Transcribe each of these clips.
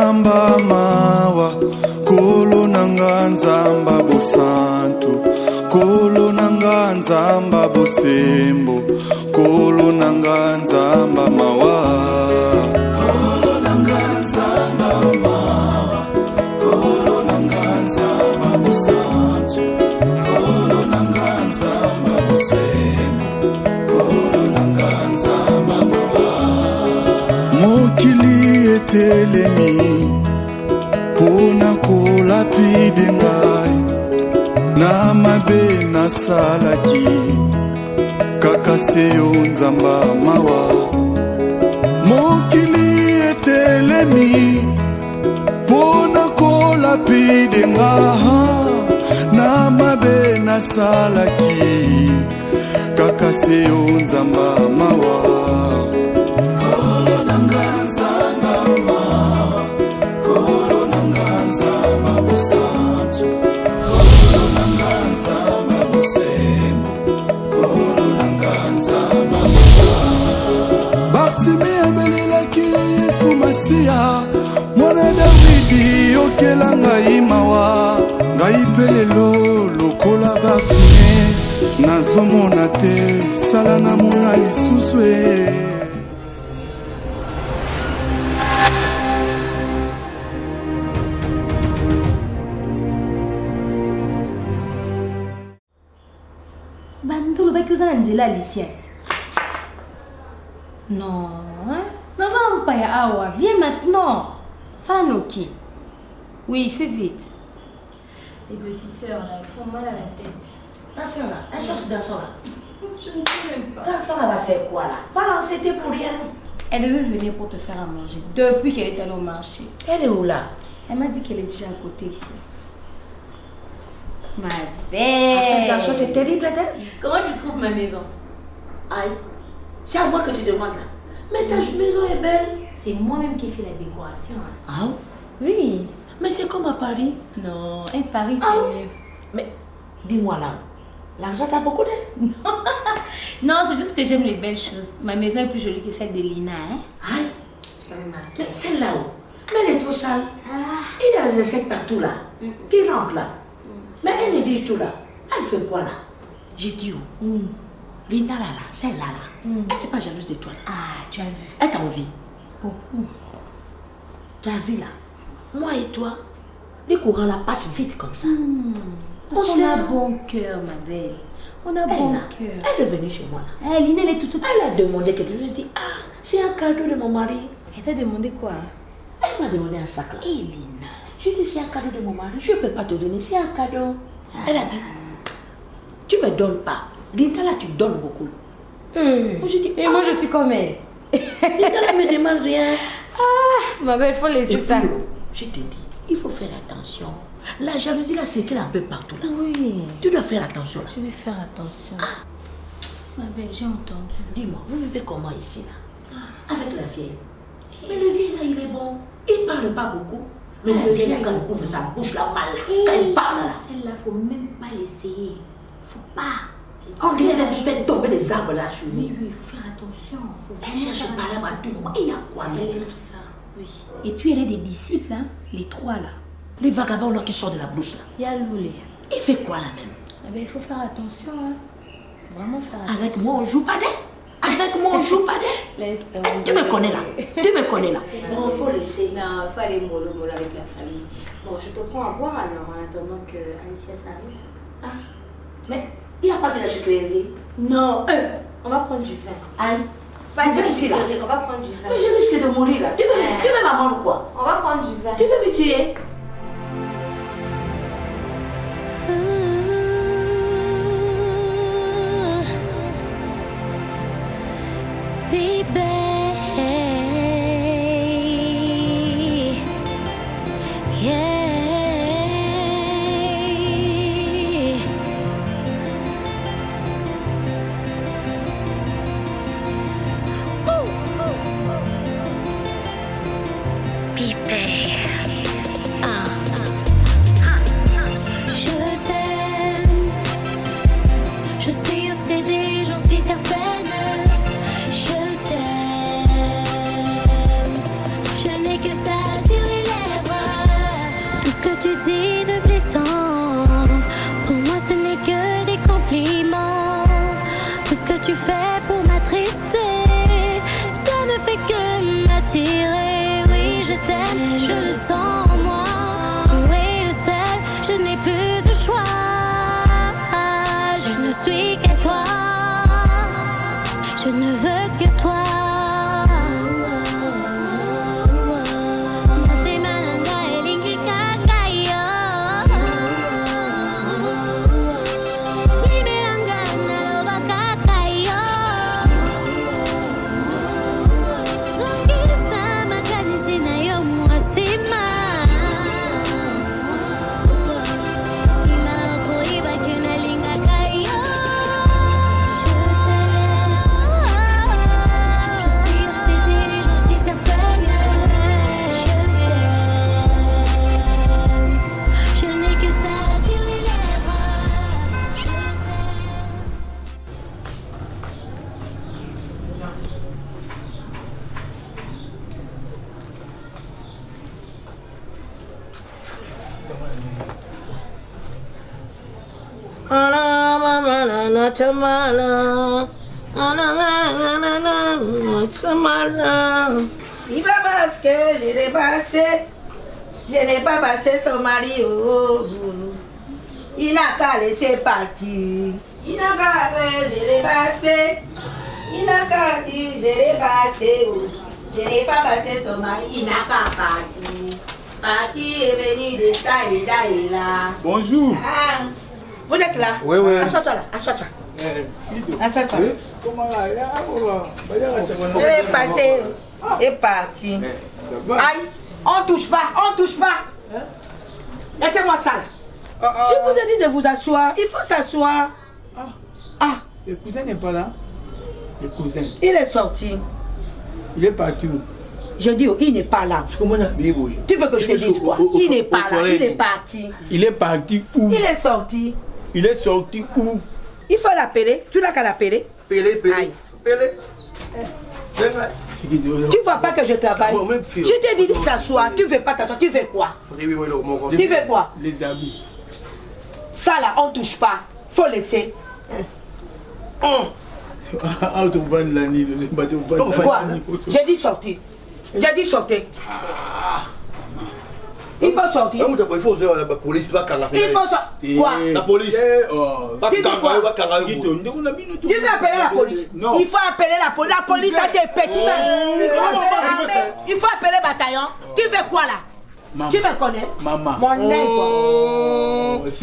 nzamba mawa, kolo nanga nzamba bosantu, kolo nanga nzamba bosembo, kolo nanga nzamba mawa. Kolo nanga nzamba mawa, kolo nanga nzamba bosantu, kolo nanga nzamba bosembo, kolo nanga nzamba mawa. Mokili etelemi pona kolapide ngai, na mabe nasalaki kaka seyo nzamba mawa. Mokili etelemi pona kolapide ngai, na mabe nasalaki kaka seyo nzamba mawa. Mwana Davidi okela ngai mawa, ngai pelelo lokola Bartime, nazomona te sala na mona lisusu e. Bandolo baki oza na nzela Alicias. Non, hein? Dans un pas awa, viens maintenant. Ça Noki. Oui, fais vite. Les petites sœurs là, elles font mal à la tête. Attention là, elle cherche Danson là. Je ne sais même pas. Danson là va faire quoi là? Voilà, c'était pour rien. Elle devait venir pour te faire à manger depuis qu'elle est allée au marché. Elle est où là? Elle m'a dit qu'elle est déjà à côté ici. Ma belle. Attention, c'est terrible elle. Comment tu trouves ma maison? Aïe, c'est à moi que tu demandes là. Mais ta maison est belle. C'est moi-même qui fais la décoration. Ah oui. Mais c'est comme à Paris. Non, et Paris c'est mieux. Mais dis-moi là, l'argent t'as beaucoup de... Non, c'est juste que j'aime les belles choses. Ma maison est plus jolie que celle de Lina, hein? Aïe. Tu vas me marquer. Mais celle-là où? Mais elle est trop sale. Il y a les insectes partout là. Qui rentrent là. Mais elle est dit tout là. Elle fait quoi là? J'ai dit où? Linda là, celle-là là. Elle n'est pas jalouse de toi là. Ah, tu as vu. Elle t'a envie. Tu as vu là? Moi et toi, les courants là passent vite comme ça. Parce qu'on a bon cœur, ma belle. On a bon cœur. Elle est venue chez moi là. Lina, elle est toute Elle a demandé quelque chose. Je dis, ah, c'est un cadeau de mon mari. Elle t'a demandé quoi? Elle m'a demandé un sac là. Et Lina? Je dis, c'est un cadeau de mon mari. Je ne peux pas te donner, c'est un cadeau. Elle a dit, tu ne me donnes pas. Linda là, tu donnes beaucoup. Moi, je dis, et moi je suis comme elle. Linda là, ne me demande rien. Ah, ma belle, il faut laisser ça. Puis, je te dis, il faut faire attention. La jalousie là, c'est qu'elle est un peu partout là. Oui. Tu dois faire attention là. Je vais faire attention. Ma belle, j'ai entendu. Dis-moi, vous vivez comment ici là? Avec la vieille. Mais le vieil là, il est bon. Il ne parle pas beaucoup. Mais la vieille là, quand elle ouvre sa bouche là, mal là, quand elle parle là. Celle-là, il ne faut même pas l'essayer. Il ne faut pas. On dirait qu'elle fait tomber les arbres là sur nous. Oui, il faut faire attention. Elle cherche par là à tout moment. Et il y a quoi Elle même? aime ça. Oui. Et puis elle a des disciples, hein? Les trois là. Les vagabonds là qui sortent de la bouche là. Il y a Loulé. Il fait quoi là même? Eh bien, il faut faire attention, hein? Vraiment faire attention. Avec moi on joue pas d'elle. Avec moi on joue pas d'elle. Laisse tomber. Tu me connais là. Tu me connais là. Bon, il faut laisser. Non, il faut aller mollo avec la famille. Bon, je te prends à boire alors en attendant que Alicia s'arrive. Ah, mais il n'y a pas de la sucrerie. Non, on va prendre du vin. Aïe. Pas de ici là. sucrerie, on va prendre du vin. Mais je risque de mourir là. Tu veux maman ou quoi? On va prendre du vin. Tu veux me tuer? suis que toi. Je ne veux que toi. Il va parce que je n'ai pas passé son mari. Il n'a qu'à laisser partir. Il n'a qu'à dire je l'ai passé. Il n'a qu'à dire je l'ai passé. Je n'ai pas passé son mari. Il n'a qu'à partir. Partir est venu de ça et là et là. Bonjour. Ah. Vous êtes là? Oui, oui. Assois-toi là, assois-toi. Assois-toi. Comment là? Je vais passer et parti. Aïe, on touche pas, on touche pas. Laissez-moi ça là. Je vous ai dit de vous asseoir, il faut s'asseoir. Ah. Le cousin n'est pas là. Le cousin. Il est sorti. Il est parti où? Je dis, il n'est pas là. Tu veux que je te dise quoi? Il n'est pas là, il est parti. Il est parti où? Il est sorti. Il est sorti où? Il faut l'appeler. Tu n'as qu'à l'appeler. Pélé. Tu vois pas que je travaille. Je t'ai dit de t'asseoir. Tu veux pas t'asseoir. Tu veux quoi? Tu veux quoi? Les amis. Ça là, on touche pas. Faut laisser. Quoi? J'ai dit sortir. J'ai dit sortir. Il faut sortir. Il faut la police. Il faut sortir. Quoi? La police. Tu veux quoi? Tu veux appeler la police? Non. Il faut appeler la police. La police, ça c'est petit. Il faut appeler le bataillon. Tu veux quoi là? Maman. Tu me connais? Maman. Mon nez quoi.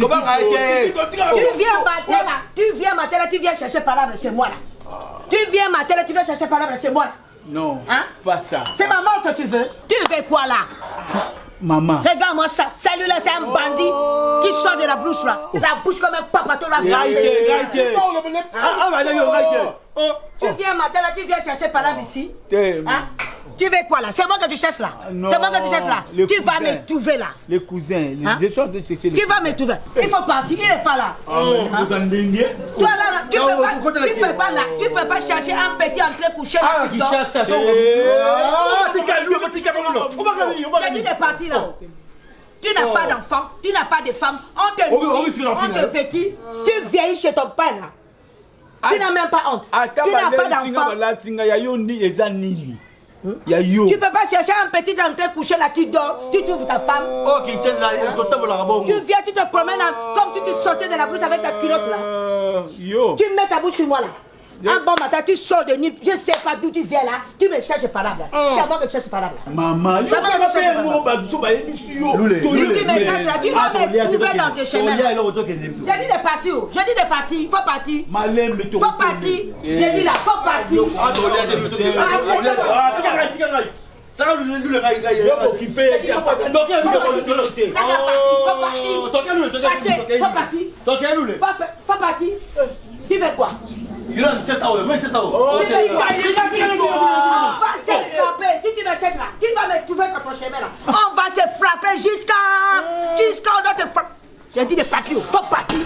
Comment arrêter? Tu viens mater là. Tu viens mater là. Tu viens chercher parole chez moi là. Tu viens mater là. Tu viens chercher parole chez moi là. Non. Hein? Pas ça. C'est ma mort que tu veux. Tu veux quoi là? Maman. Regarde-moi ça. Celui-là, c'est un bandit qui sort de la bouche là. La bouche comme un papato là. Tu viens matin là, tu viens chercher par là ici. Hein? Tu veux quoi là? C'est moi que tu cherches là. C'est moi que tu cherches là. Tu vas me trouver là. Les cousins, je suis en train de chercher les Tu vas me trouver. Il faut partir, il n'est pas là. Toi là, tu peux pas là. Tu peux pas chercher un petit entrée couché là. Qui chasse ça? J'ai dit de partir là. Tu n'as pas d'enfant, tu n'as pas de femme. On te nourrit, on te vêtit. Tu vieillis chez ton père là. Tu n'as même pas honte. Tu n'as pas d'enfant. Tu peux pas chercher un petit entrée couché là qui dort. Tu trouves ta femme. Tu viens, tu te promènes comme si tu sortais de la bouche avec ta culotte là. Tu mets ta bouche sur moi là. Un bon matin, tu sors de nuit, je sais pas d'où tu viens là, tu me cherches par là. C'est avant que tu cherches par là. Maman, tu me cherches là, tu vas me trouver dans tes chemins. J'ai dit de partir, j'ai dit de partir, il faut partir. Faut partir, j'ai dit là, faut partir. Faut partir. Tu veux quoi? Il a 7 ans, mais 7 ans. On va se frapper. Si tu me cherches là, tu vas me trouver dans ton chemin là. On va se frapper jusqu'à on doit te frapper. J'ai dit de partir, faut partir.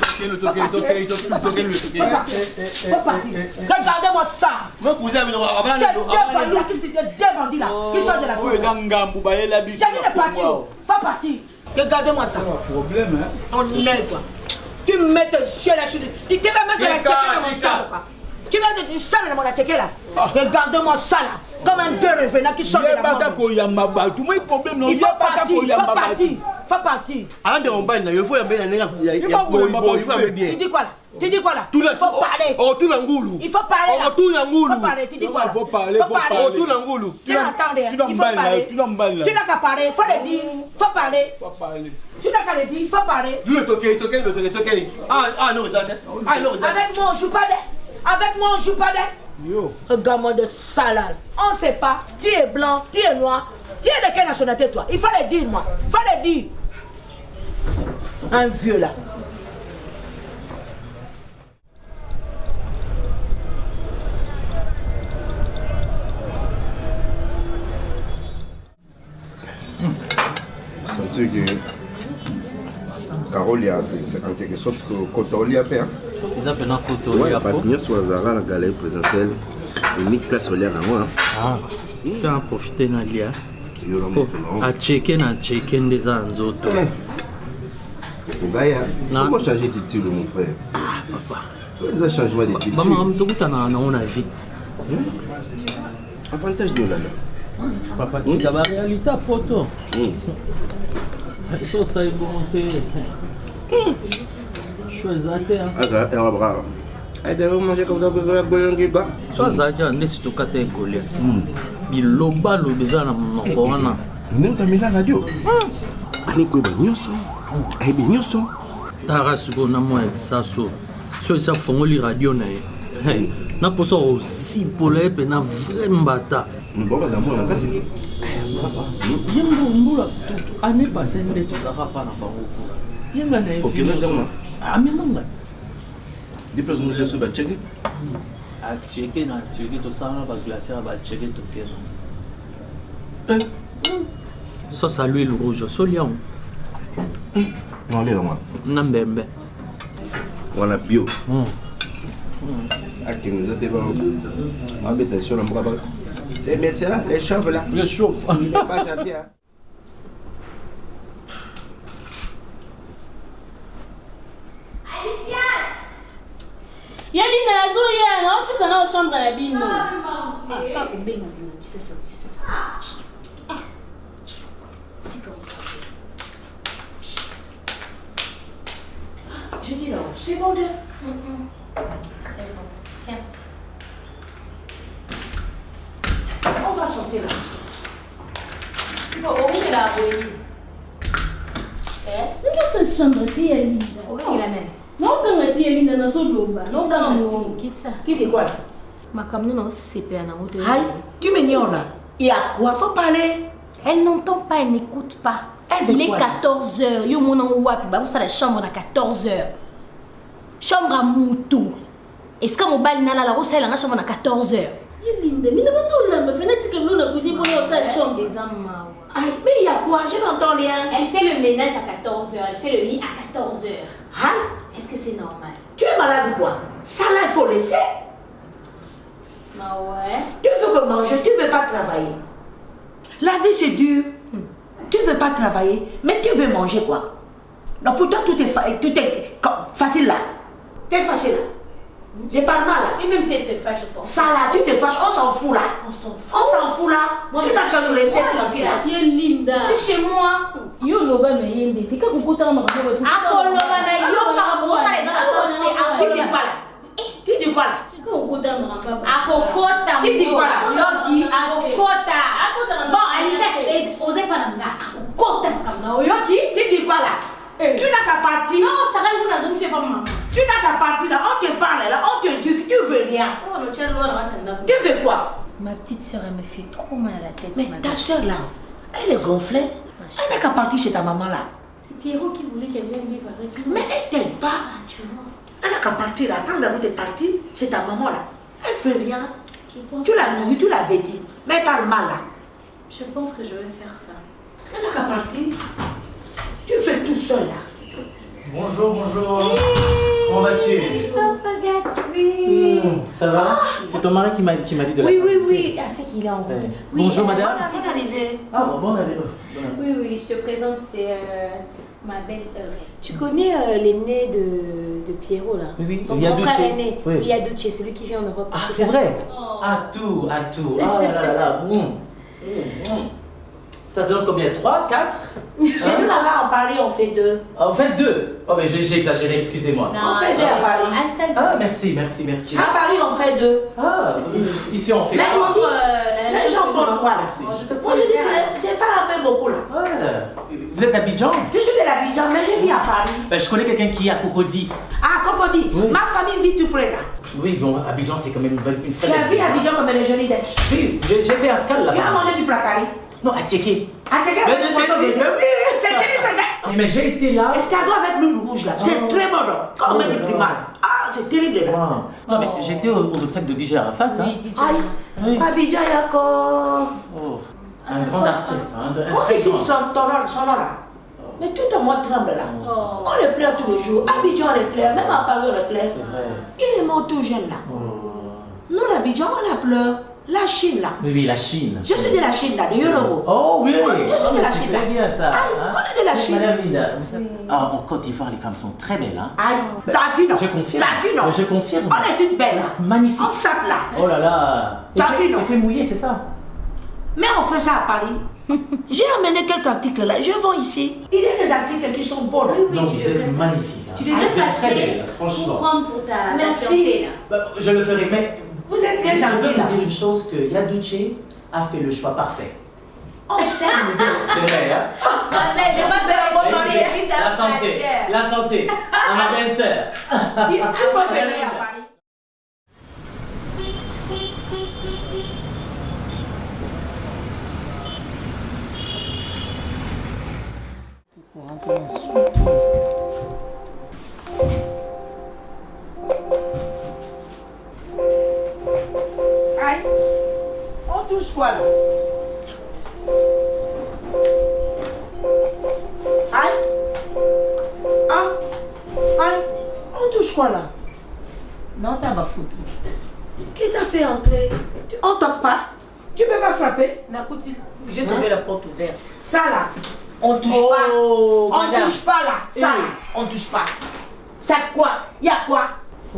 Faut partir. Regardez-moi ça. Mon cousin, c'est deux bandits là qui sont de la police. J'ai dit de partir, faut partir. Regardez-moi ça. Problème, hein? On est quoi? Tu mets tes chiens là sur tu vas mettre la tchéké dans mon sang quoi. Tu vas mettre du sang dans mon tchéké là. Regarde-moi ça là. Comme un deux revenants qui sort de la mort. Il faut partir. Faut partir. Avant de rompre, il faut bien. Tu dis quoi là? Tu dis quoi là? Tout Il faut parler. Oh, tout l'angoulou. Il faut parler là. Oh, tout l'angoulou. Il faut parler, tu dis quoi là? Faut parler, faut parler. Oh, tout l'angoulou. Tu n'entends rien. Tu n'as Il faut pas là, parler. tu n'as pas là. Tu n'as qu'à parler, faut le dire. Faut parler. Faut parler. Tu n'as qu'à le dire, faut parler. Le toqué. Ah, non, ça. Ah, non, ça. Avec moi on joue pas de. Avec moi on joue pas de. Yo. Regarde-moi de salade. On ne sait pas. Tu es blanc, tu es noir. Tu es de quelle nationalité toi? Il faut le dire moi. Il faut le dire. Un vieux là. C'est que Carole, c'est en quelque sorte Kotori à faire. Ils appellent un Kotori à faire. Il y a la galerie présidentielle, unique place solaire à moi. Ah, est-ce qu'on a profité de l'IA? À checker des anzoto. Comment changer de titre, mon frère? Ah, papa. Quels sont les changements de titre? Maman, tu as un avis. Avantage de là. Papa, tu as la réalité à photo. Ça, ça est bon. Choisir. Ah, vous manger comme ça, vous avez besoin de quoi? Ça, ça a si tu as été collé. Il loba le besoin de mon corona. Vous avez mis la radio. Allez, quoi, bien sûr. Tarasuko na moi ça so ça fongoli radio na na poso aussi pour les na vraiment bata bon bah d'amour là c'est yembo mbula année passée ndé tout ça pas na bango yenga na OK maintenant ami manga des personnes de ce checker a checker tout ça na ba glacière ba checker tout ça ça l'huile rouge so lion non allez moi Nambembe. Voilà bio. À 15 ans devant. Habitation en Brabant. Les médecins là, les chauves là. Les chauves. Il n'est pas gentil. Hein. Yali na zo ya na aussi ça na chambre la bino. Pas pour bien c'est ça. Je dis non, c'est bon de. Tiens. On va sortir là. Bon, où est la boîte? Ndio chambre tia linda. Oui, il a même. Non, quand tia linda na zo loba. Non, quand kitsa. Tu dis quoi là? Makamno na CPA na hotel. Aïe, tu m'ignores là. Il y a quoi? Faut parler. Elle n'entend pas, elle n'écoute pas. Il est 14h. Yo mon wapi, ba ça la chambre à 14h. Chambre à Moutou. Est-ce que mon bal n'a la rosa la chambre à 14h? Linda, mais non là, mais fenêtre que l'on a couché pour sa chambre des hommes. Aïe, mais il y a quoi? Je n'entends rien. Elle fait le ménage à 14h, elle fait le lit à 14h. Aïe, Est-ce que c'est normal? tu es malade ou quoi? Ça là, il faut laisser. Bah ouais. Tu veux que manger, tu veux pas travailler. La vie c'est dur. Tu veux pas travailler, mais tu veux manger quoi? Donc pour toi tout est facile là. Tu es fâché là. Je parle mal là. Et même si elle se fâche, Ça là, tu te fâches, on s'en fout là. on s'en fout. On s'en fout là. Moi, Tu t'as qu'à nous laisser tranquille là. C'est Linda. C'est chez moi. Yo loba me yende. T'es quand on ma radio. Ako loba na yo par rapport à les gens. Tu dis quoi là? Tu dis quoi là? Akokota. Tu dis quoi là? Yoki akokota. Bon, Alicia, osez pas nanga. Akokota comme Yoki. Tu dis quoi là? Tu n'as qu'à partir. Non, ça va nous dans une pas maman. Tu n'as qu'à partir là. On te parle là, on te dit, tu veux rien. Tu veux quoi? Ma petite soeur, elle me fait trop mal à la tête. Mais ta soeur là, elle est gonflée. Elle n'a qu'à partir chez ta maman là. C'est Pierrot qui voulait qu'elle vienne vivre avec nous. Mais elle t'aime pas. Tu vois. Elle n'a qu'à partir là, prendre la route et partir chez ta maman là. Elle fait rien. Je pense Tu l'as nourrie, tu l'as vêtie. Mais elle parle mal là. Je pense que je vais faire ça. Elle n'a qu'à partir. Tu fais tout seul là. Bonjour. Comment vas-tu? Papa Gatsby. Ça va? C'est ton mari qui m'a dit de la Oui. Ah, c'est qu'il est en route. Oui, Bonjour madame. On est arrivé. Ah bon, Oui, je te présente, c'est ma belle Tu connais l'aîné de Pierrot là? Oui, Son il y a grand frère Duce. aîné. Oui. Il y a Duce, celui qui vient en Europe. Ah, c'est vrai? À tout. Ah là là. Ça se donne combien? 3, 4? Chez nous là-bas en Paris, on fait 2. Ah, vous faites 2? Oh, mais j'ai exagéré, excusez-moi. On fait 2 à Paris. Ah, merci. À Paris, on fait 2. Ah, ici on fait. Mais ici, les gens font 3 là. Moi, je dis, c'est pas un peu beaucoup là. Ouais. Vous êtes d'Abidjan? Je suis de l'Abidjan, mais je vis à Paris. Ben, je connais quelqu'un qui est à Cocody. Ah, Cocody, Oui. ma famille vit tout près là. Oui, bon, Abidjan c'est quand même une très Tu belle as vu ville. Abidjan comme elle est jolie d'être. Oui, j'ai fait un scal Tu as là-bas. mangé du placari. Non, à Tchéké. Ah, tu as Mais c'est terrible. Mais j'ai été là. Escargot avec l'huile rouge là, c'est très bon là. Quand on met du primat là. Ah, c'est terrible là. Non, mais j'étais aux obsèques de DJ Arafat. Hein. Aïe, Oui. Abidjan Yako. Oh, un grand artiste. Un Quand très ici grand. son nom là. Mais tout en moi tremble là. On les pleure tous les jours. Abidjan on les pleure, même à Paris on les pleure. C'est vrai. Il est mort tout jeune là. Oh. Nous l'Abidjan on la pleure. La Chine là. Oui, la Chine. Je suis de la Chine là, de Yorobo. Oh oui, Je suis de la Chine là. très bien ça. Ah, hein. on est de la Chine. Madame Linda, vous savez, en Côte d'Ivoire, les femmes sont très belles. Hein. Aïe, t'as vu non? Je confirme. T'as vu non? Mais je confirme. On est toutes belles là. Magnifique. On sape là. Oh là là. T'as vu, non? Il fait mouiller, c'est ça? Mais on fait ça à Paris. J'ai amené quelques articles là. Je vends ici. Il y a des articles qui sont beaux là. Non, vous êtes magnifique. hein. Tu devrais Vous êtes très passer belle, pour franchement. prendre pour ta Merci. fiancée, là. Bah, je le ferai, mais Vous êtes très je gentils veux là. vous dire une chose, que Yadouche a fait le choix parfait. On s'aime. C'est vrai, hein? Mais je vais pas faire un bon mari, Eh, lui, ça la va santé, faire. la santé, à ma belle-sœur. Il faut venir à Paris. Aïe, on touche quoi là? Aïe, ah, aïe, on touche quoi là? Non, t'as ma photo. Qui t'a fait entrer? On toque pas? Tu peux pas frapper? Nakouti, j'ai trouvé la porte ouverte. Ça là, on touche Oh, pas. On madame. touche pas là, ça là, on touche pas. Ça quoi? Y a quoi?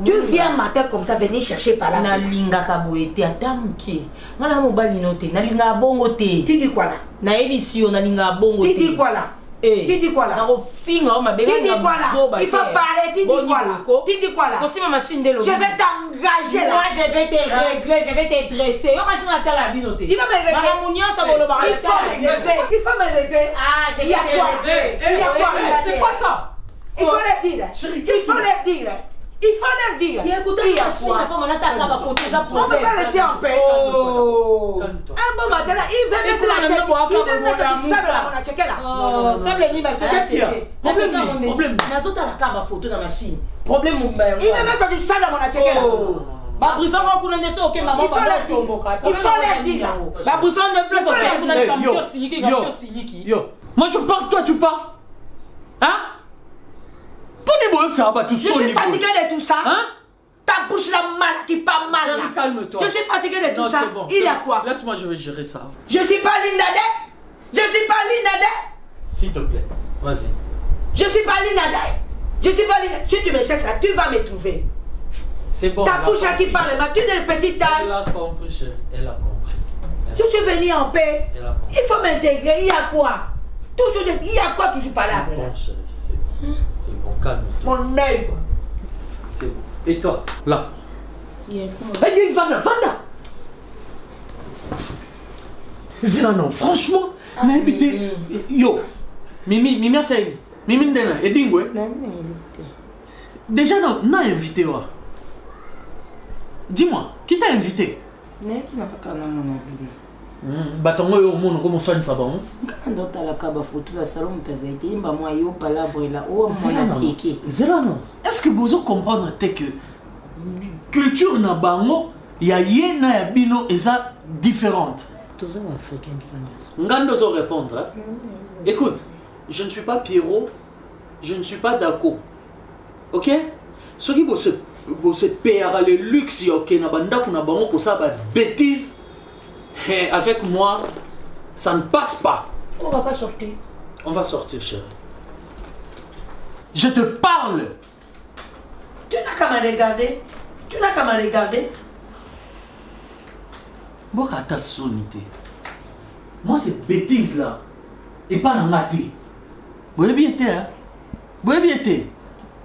Tu viens un matin comme ça venir chercher par là. Nalingaka boye te ata moke ngana mobali no te nalingaka bongo te Tu dis quoi là? nayebisi yo nalingaka bongo Tu te dis quoi là? Eh, Tu dis quoi là? nakofinga o mabe Tu dis quoi là? Il faut parler, tu dis quoi là? Tu dis quoi là? tosima machine de Je vais t'engager là. moi je vais te régler je vais te dresser yo kasi natala bino te Il va me régler. makambo nyonso bolobaka Il faut me régler. Il faut me régler. ah je Il y a vais quoi? te régler Il y a quoi? C'est quoi ça? Il faut le dire. Il faut le dire. Il faut le dire. Il y a quoi? Comment nataka ba photo za On ne peut problème pas rester en paix. oh Un bon matin là, il veut mettre la tchèque. Il veut mettre du sable dans la tchèque là. Oh, sable ni bacheka Qu'est-ce qu'il y a? Problème. nazotalaka bafoto na machine problème Il veut mettre du sable dans la tchèque là. babrifanga kuna nde so okemba Il faut le dire. Il faut le dire. babrifanga nde place okemba kuna Yo, kamto siliki yo, kamto siliki yo. Moi je pars, toi tu pars. Hein? Prenez-moi que ça va tout Je suis fatigué de tout ça. Hein? Ta bouche là mal, qui pas mal là. Chérie, calme-toi. Je suis fatigué de tout Non, ça. c'est bon. Il y a quoi? Laisse-moi, je vais gérer ça. Je suis pas Linda. Je suis pas Linda. S'il te plaît, vas-y. Je suis pas Linda. Je suis pas Linda. Si tu me cherches là, tu vas me trouver. C'est bon. Ta elle a bouche là qui compris. parle, ma tu es une petite Elle taille. a compris, chérie. Elle a compris. Je suis venu en paix. Elle a compris. Il faut m'intégrer. Il y a quoi? Toujours, il y a quoi toujours pas là? C'est bon, chérie. C'est bon. C'est bon, calme-toi. Mon œil. C'est bon. Et toi, là. yes Eh, va là, va là. Zéro, non, franchement. Mais écoutez, yo. Mimi c'est. Mimi Ndena, et Dingwe. Déjà, non, invité, ouais. Dis-moi, qui t'a invité? nayaki nakaka na mona bino Batongo yo mono comme soigne ça bon. ngana ndotalaka bafoto ya salon moto azali te yemba mwa yo palabrela oyo mwana tieke Zéro, non. Est-ce que vous comprenez que culture na bango ya ye na ya bino eza différente? toza baafricaine fans Ngando zo répondre. Hein? Écoute, je ne suis pas Pierrot, je ne suis pas Dako. Ok? Ce qui vous se paiera le luxe, ok, na banda kuna bango pour ça, bêtise. Avec moi, ça ne passe pas. On va pas sortir. On va sortir, chérie. Je te parle. Tu n'as qu'à me regarder. Tu n'as qu'à me regarder. Boka ta sonité. Moi, ces bêtises là, et pas dans la thé. Vous bien été, hein? Vous bien été.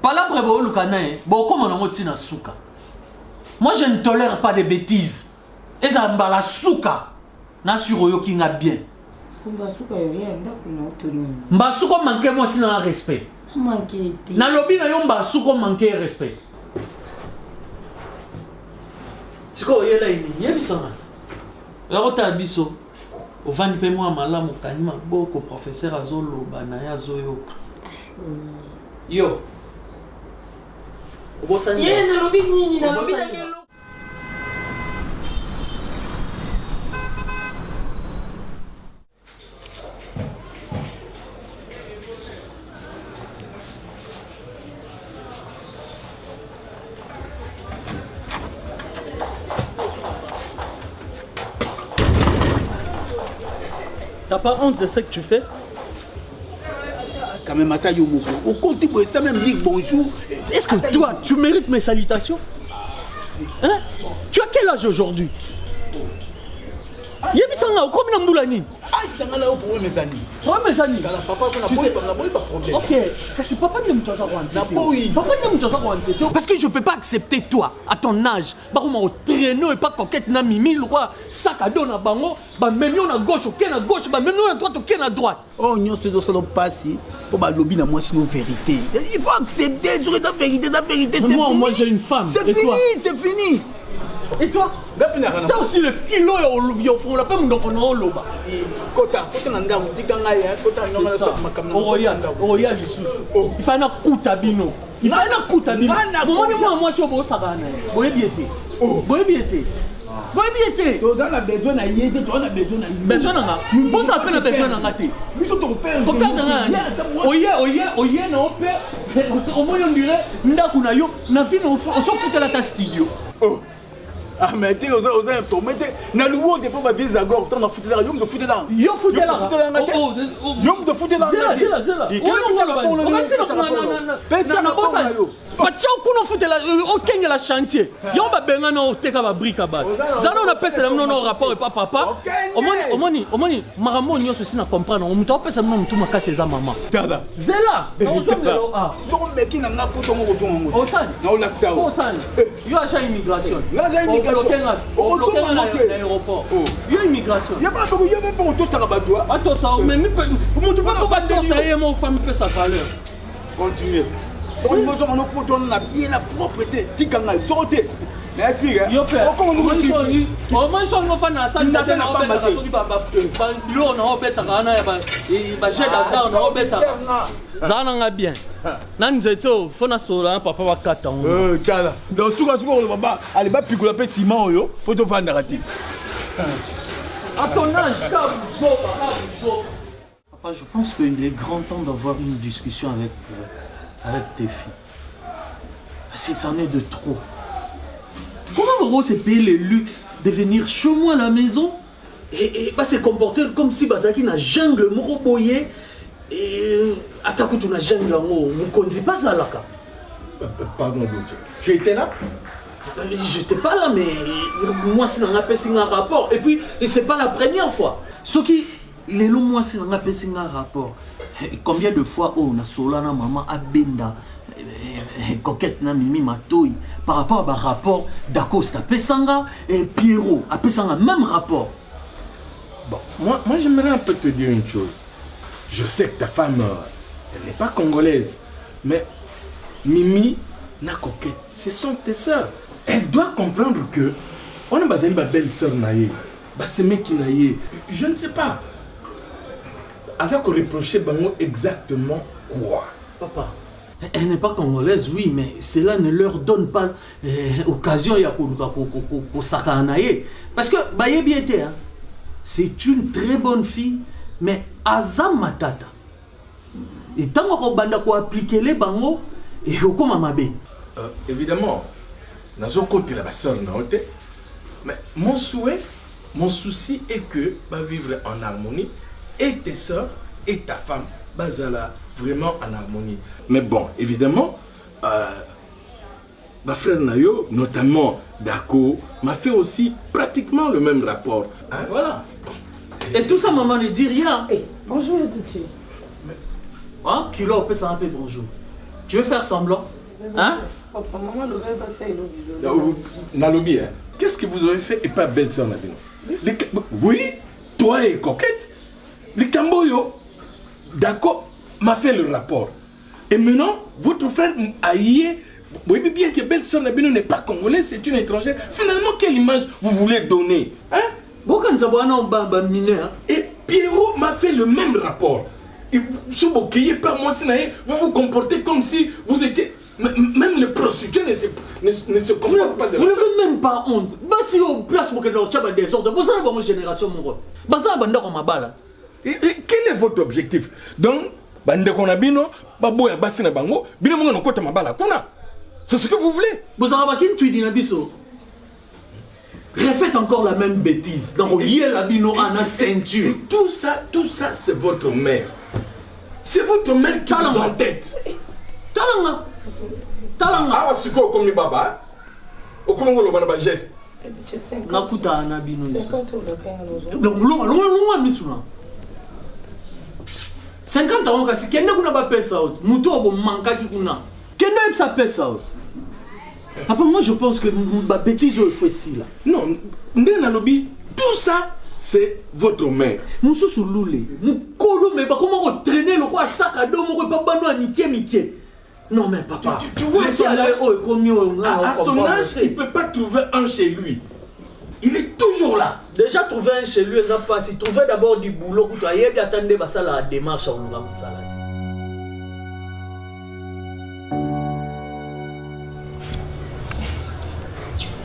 Palabre bo lukana, bo comme on a moti na souka. Moi je ne tolère pas de bêtises. Et ça mbala souka. Na sur yo ki nga bien. Mbasuka rien ndakuna otoni. Mbasuka manque moi si na respect. Manqué. Na lobi na yo mbasuka manque respect. Siko yela ini yebisanga. Yota biso. Ovani pe moi malamu kanima boko professeur azolo banaya zoyoka. Yo. Yé na lobi nini na lobi na ngelo. T'as pas honte de ce que tu fais? Quand même, attends, Yomoko. Au côté, ça même dit bonjour. Est-ce que toi, tu mérites mes salutations? Hein? Tu as quel âge aujourd'hui? Yebisanga, combien de moulani? Ah, c'est un là pour mes amis. Toi, mes amis. Papa, on n'a pas de problème. Ok, c'est papa ne me Papa ne me parce que je peux pas accepter toi, à ton âge. Bah, on traîneau et pas coquette, na mimi, le roi, sac à dos na bango, bah, même à gauche, ok, à gauche, bah, même à droite, ok, à droite. Oh, non, c'est dans ce passé. Pour ma lobby, na moi, c'est nos vérités. Il faut accepter, sur la vérité, c'est fini. Moi, j'ai une femme. C'est fini, c'est fini. Et toi? T'as aussi le kilo et au fond, la pomme donc on a l'oba. Kota nanda mutikanga ya kota ngoma na makamna. Oya lisusu. Il faut na kuta bino. Il faut na kuta bino. Moi je bo sabana. Boye biete. Boye biete. Boye biete. Toi on a besoin na yete, toi on a besoin na. Besoin na. Bon ça appelle besoin na te. Biso to père. Ko père na. Oye na opère. Au moins on dirait ndaku na yo na vie on s'en fout la ta studio. Ah mais tu os informé na luo de pas vie zagor tant na foutre là yom de foutre là yom de foutre là zela Pacha kuno fute la okenge la chantier. Yo ba benga na oteka ba brique ba. Zana na pesa na no rapport et pas papa. Omoni maramo nyoso si na comprendre. On muto pesa no mutu makase za mama. Tala. Zela. Ozomelo ah. To meki na nga poto ngo zongo. Osani. Na olaksa. Osani. Yo acha immigration. Nga immigration. Au bloquer l'aéroport. Yo immigration. Ya ba ko yo même pas to sara ba doa. Ato ça mais mutu pas pas to ça et mon femme peut sa valeur. Continuez. On nous a bien la propreté. Tikanga, sortez. Merci. Yo père. Au moins son enfant na ça na ba so ba lo na obeta kana ya ba jeda ça na obeta. Zana nga bien. Na nzeto fona sola papa wa kata on. Kala. Donc suka le baba, allez ba pikola pe ciment yo, pour te vendre rati. À ton âge, papa, je pense qu'il est grand temps d'avoir une discussion avec tes filles. Parce que c'en est de trop. Comment Moro s'est payé le luxe de venir chez moi à la maison et se comporter comme si Bazaki n'a jungle Moro boyé et attaque tout na jungle en haut. On ne dit pas ça là. Pardon, tu étais là? J'étais pas là, mais moi c'est un appel un rapport. Et puis, c'est pas la première fois. Ce qui, les longs mois c'est un appel un rapport. Combien de fois on a solana maman abenda coquette na mimi matoi par rapport à un rapport d'Acosta Pesanga et Pierrot à Pesanga même rapport. Bon, moi j'aimerais un peu te dire une chose. Je sais que ta femme elle n'est pas congolaise, mais Mimi na coquette, ce sont tes sœurs. Elle doit comprendre que on a besoin de ma belle-sœur naïe, c'est mec qui naïe. Je ne sais pas. Asa qu'on reprochait bango exactement quoi? Papa, elle n'est pas congolaise, oui, mais cela ne leur donne pas occasion ya ko sakanaye. Parce que baye bien été, hein. C'est une très bonne fille, mais Azam matata. Et tant qu'on banda ko appliquer les bango et comme amabe. Évidemment, nazo côté la sœur naote, mais mon souhait, mon souci est que va vivre en harmonie et tes sœurs et ta femme bazala vraiment en harmonie. Mais bon, évidemment, ma frère Nayo, notamment Dako, m'a fait aussi pratiquement le même rapport. Hein? Voilà. Et tout ça, maman ne dit rien. Hey, bonjour les petits. Hein? Kilo, on peut s'en appeler bonjour. Tu veux faire semblant? Hein? Papa, maman, le rêve, ça, il Nalobi, hein? Qu'est-ce que vous avez fait et pas belle sœur Nabino? Oui, toi et Coquette. Les Camboyo, d'accord, m'a fait le rapport. Et maintenant, votre frère Aïe, vous voyez bien que belle sœur Nabino n'est pas congolaise, c'est une étrangère. Finalement, quelle image vous voulez donner? Hein? Et Pierrot m'a fait le même rapport. Et vous vous comportez comme si vous étiez... Même les prostituées ne se comportent pas de vous n'avez même pas honte. Si vous place pour que nous ayons des ordres, vous avez une génération mon quel est votre objectif? Donc, c'est ce que vous voulez. Vous avez une tuile d'inabiso. Refaites encore la même bêtise. Dans l'abino à la ceinture. Et tout ça, c'est votre mère. C'est votre mère qui vous entête. Talanga. Ah, c'est quoi comme les baba? Ou comment on le geste? Nakuta anabino. 50 euros. 50 ans, kasi kende kuna ba pesa out. Muto obo manka ki kuna. Kende epsa pesa out. Après moi je pense que ma bêtise il faut ici là. Non, ndena lobby, tout ça c'est votre mère. Mususu lule. Mukolo mais pas comment on traîner le quoi sac à dos mo pas bano niké. Non mais papa. Tu vois à son âge, il ne peut pas trouver un chez lui. Il est toujours là. Déjà trouver un chez lui, il pas si trouver d'abord du boulot pour toi, il attendait ça la démarche en nous salade.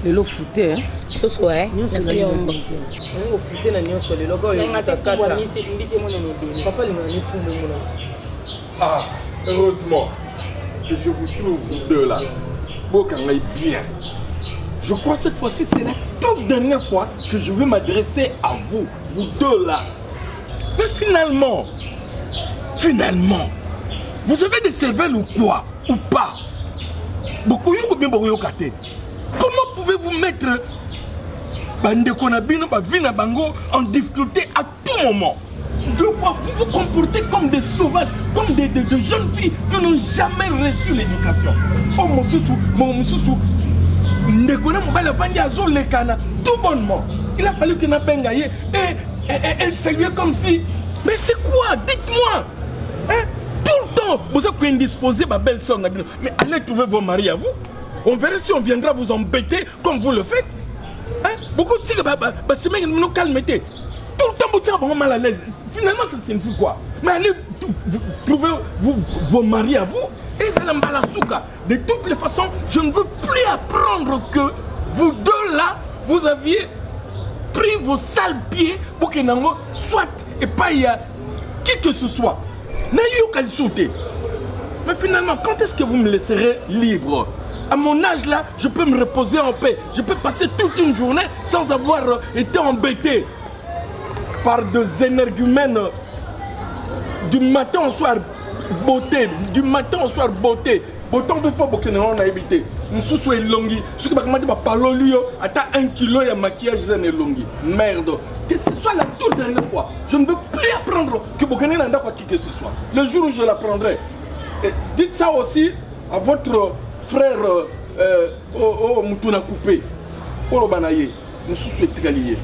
Le lot fouté, hein? Ce soir, hein? Le fouté, na nyon soit le logo. Ah, heureusement que je vous trouve vous deux là. Bokangay bien. Je crois cette fois-ci, c'est la toute dernière fois que je vais m'adresser à vous, vous deux là. Mais finalement, vous avez des cervelles ou quoi? Ou pas? Comment pouvez-vous mettre Bandekonabino, Vina Bango en difficulté à tout moment? Deux fois, vous vous comportez comme des sauvages, comme des jeunes filles qui n'ont jamais reçu l'éducation. Oh mon soussou, tout bonnement. Il a fallu qu'il n'appelle et elle saluait comme si... Mais c'est quoi? Dites-moi, hein? Tout le temps, vous êtes indisposé, ma belle soeur Nabino. Mais allez trouver vos maris à vous. On verra si on viendra vous embêter comme vous le faites. Hein? Beaucoup de tigres, c'est même nous calmer. Tout le temps, vous êtes mal à l'aise. Finalement, ça signifie quoi? Mais allez trouver vos maris à vous. Et c'est l'embalasouka. De toutes les façons, je ne veux plus apprendre que vous deux là, vous aviez pris vos sales pieds pour que Nango soit et pas il y a qui que ce soit. Mais finalement, quand est-ce que vous me laisserez libre? À mon âge là, je peux me reposer en paix. Je peux passer toute une journée sans avoir été embêté par des énergumènes du matin au soir beauté, du matin au soir beauté. Autant de pas beaucoup on a évité. Nous sous longi. Ce qui m'a demandé par parolio, attends 1 kilo de maquillage et longi. Merde. Que ce soit la toute dernière fois. Je ne veux plus apprendre que Bokane n'a pas qui que ce soit. Le jour où je l'apprendrai. Dites ça aussi à votre frère Moutouna Coupé. Polo Banaye. Nous sous Tigalier.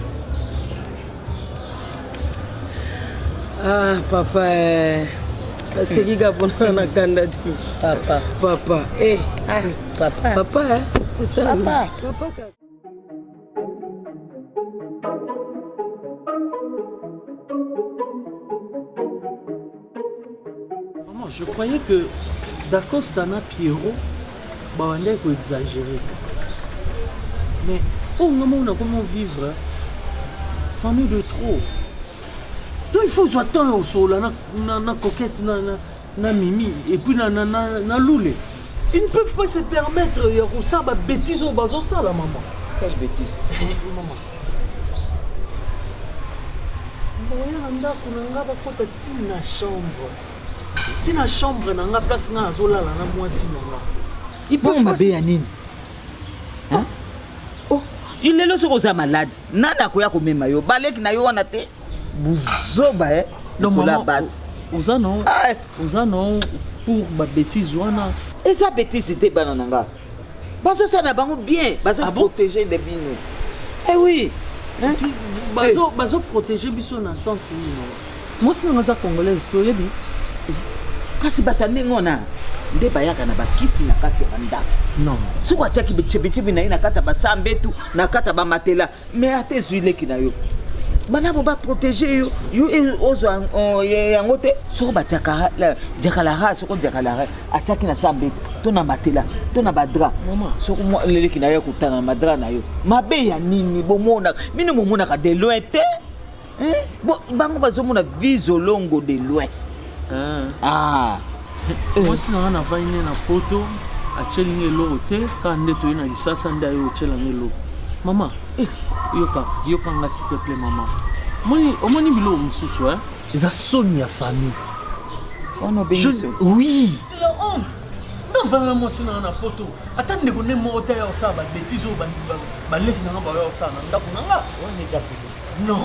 Ah, papa. C'est qui a papa. Eh, papa, hein? C'est ça. Papa. Maman, je croyais que d'Acostana Pierrot, on est exagéré. Mais au moment où on a comment vivre sans nous de trop. Donc il faut attendre au sol, na coquette, na mimi, et puis na loulé. Ils ne peuvent pas se permettre de faire des bêtises au bateau, ça la maman. Quelle bêtise? Maman. Tina chambre na nga place nga azolala na mwasi na nga. Il peut pas bien nini. Hein? Oh, il est là sur sa malade. Nana koya ko mema yo, balek na yo wana te. buzoba donc la base oza non pour ma bêtise wana et ça bêtise te bana nanga bazo ça na bango bien bazo protéger les bino eh oui bazo protéger biso na sens nino moi si nga za congolaise to yebi kasi batande ngona nde bayaka na bakisi na kati ya bandako non soko atiaki bichebichebi na ye na kati ya basambetu na kati ya bamatela mais ate ezwileki na yo banabo baprotege yo ozwa yango te soko batiaka diakalaha soko diakalaha atiaki na sambetu to na matela to na badra soko leleki na yo kotana na madra na yo mabe ya nini bomonaka bino momonaka de loin te bango bazomona vizolongo de loin mwasi nanga na vai ne na poto atyelinga eloko te kaka nde toye na lisasa nde aye otyelanga eloko mama yokanga s'il te plaît mama omoni biloko mosusu eza soni ya famille oui c'est la honte navanga mwasi nanga na poto ata ndeko nde moko te ya osala babétise oyo baleki nanga baya osala na ndako nanga non